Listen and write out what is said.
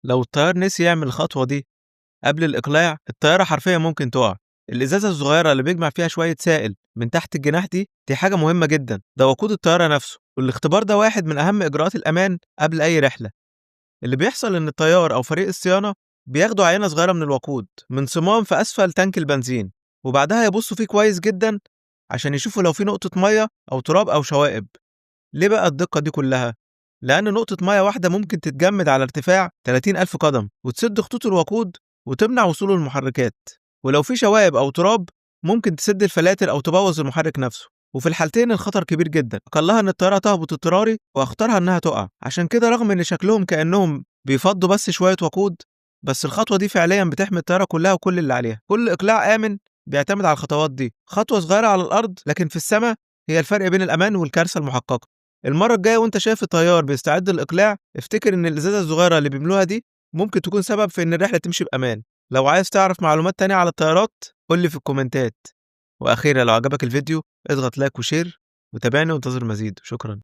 لو الطيار نسي يعمل الخطوة دي قبل الإقلاع، الطيارة حرفيًا ممكن تُقع. الإزازة الصغيرة اللي بيجمع فيها شوية سائل من تحت الجناح دي حاجة مهمة جدًا، ده وقود الطيارة نفسه، والاختبار ده واحد من أهم إجراءات الأمان قبل أي رحلة. اللي بيحصل إن الطيار أو فريق الصيانة بياخدوا عينة صغيرة من الوقود من صمام في أسفل تانك البنزين، وبعدها يبصوا فيه كويس جدًا عشان يشوفوا لو في نقطة مَيّة أو تراب أو شوائب. ليه بقى الدقة دي كلها؟ لأن نقطة مَيّة واحدة ممكن تتجمد على ارتفاع 30,000 قدم وتسد خطوط الوقود وتمنع وصول المحركات، ولو في شوائب أو تراب ممكن تسد الفلاتر أو تبوظ المحرك نفسه، وفي الحالتين الخطر كبير جدا، أقلها إن الطيارة تهبط اضطراري وأخطرها إنها تقع. عشان كده رغم إن شكلهم كأنهم بيفضوا بس شوية وقود، بس الخطوة دي فعليا بتحمي الطيارة كلها وكل اللي عليها. كل إقلاع آمن بيعتمد على الخطوات دي، خطوة صغيرة على الأرض لكن في السماء هي الفرق بين الأمان والكارثة المحققة. المرة الجاية وأنت شايف الطيار بيستعد للإقلاع، افتكر إن الإزازة الصغيرة اللي بيملوها دي ممكن تكون سبب في إن الرحلة تمشي بأمان. لو عايز تعرف معلومات تانية على الطيارات قُل لي في الكومنتات. وأخيرًا لو عجبك الفيديو اضغط لايك وشير وتابعني وانتظر مزيد. شكرًا.